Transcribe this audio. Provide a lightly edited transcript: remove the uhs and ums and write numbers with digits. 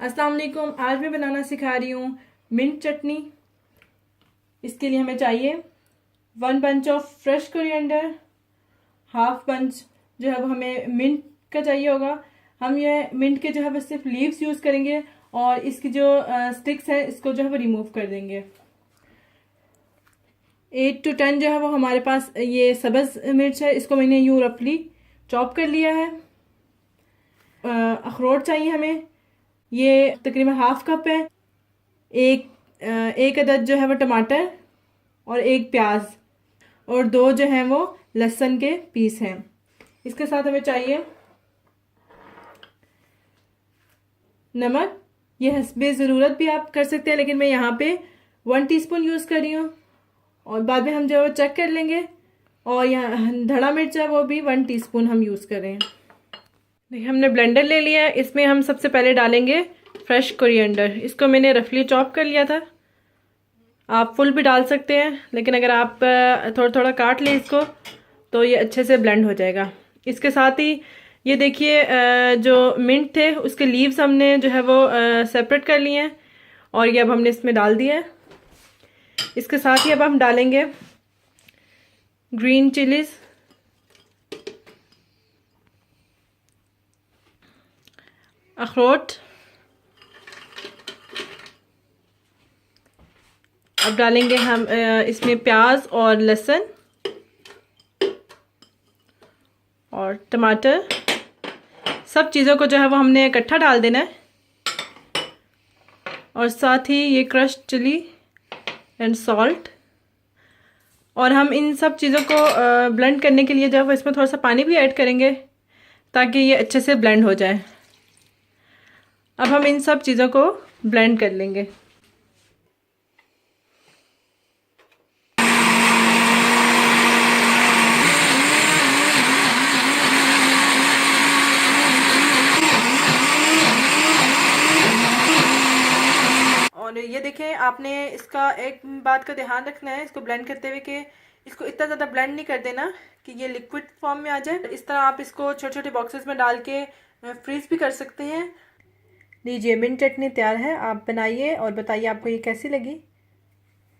अस्सलाम वालेकुम। आज मैं बनाना सिखा रही हूँ मिंट चटनी। इसके लिए हमें चाहिए 1 bunch of fresh coriander, half bunch जो है वो हमें मिंट का चाहिए होगा। हम ये मिंट के जो है वो सिर्फ लीव्स यूज़ करेंगे और इसकी जो स्टिक्स है इसको जो है वो रिमूव कर देंगे। 8 to 10 जो है वो हमारे पास ये सब्ज़ मिर्च है, इसको मैंने यूँ रफली चॉप कर लिया है। अखरोट चाहिए हमें, ये तकरीबन हाफ कप है। एक अदद जो है वो टमाटर और एक प्याज और 2 जो हैं वो लहसुन के पीस हैं। इसके साथ हमें चाहिए नमक, ये हस्बे ज़रूरत भी आप कर सकते हैं, लेकिन मैं यहाँ पे 1 टीस्पून यूज़ कर रही हूँ और बाद में हम जो है वो चेक कर लेंगे। और यहाँ धड़ा मिर्च है वो भी 1 टीस्पून हम यूज़ कर रहे हैं। देखिए हमने ब्लेंडर ले लिया है, इसमें हम सबसे पहले डालेंगे फ्रेश कोरिएंडर। इसको मैंने रफली चॉप कर लिया था, आप फुल भी डाल सकते हैं, लेकिन अगर आप थोड़ा थोड़ा काट लें इसको तो ये अच्छे से ब्लेंड हो जाएगा। इसके साथ ही ये देखिए जो मिंट थे उसके लीव्स हमने जो है वो सेपरेट कर लिए हैं और ये अब हमने इसमें डाल दिया है। इसके साथ ही अब हम डालेंगे ग्रीन चिलीज़, अखरोट, अब डालेंगे हम इसमें प्याज और लहसुन और टमाटर। सब चीज़ों को जो है वो हमने इकट्ठा डाल देना है और साथ ही ये क्रश्ड चिली एंड सॉल्ट। और हम इन सब चीज़ों को ब्लेंड करने के लिए जो है वो इसमें थोड़ा सा पानी भी ऐड करेंगे ताकि ये अच्छे से ब्लेंड हो जाए। अब हम इन सब चीज़ों को ब्लेंड कर लेंगे। और ये देखें, आपने इसका एक बात का ध्यान रखना है इसको ब्लेंड करते हुए कि इसको इतना ज़्यादा ब्लेंड नहीं कर देना कि ये लिक्विड फॉर्म में आ जाए। इस तरह आप इसको छोटे छोटे बॉक्सेस में डाल के फ्रीज भी कर सकते हैं। लीजिए मिंट चटनी तैयार है, आप बनाइए और बताइए आपको ये कैसी लगी।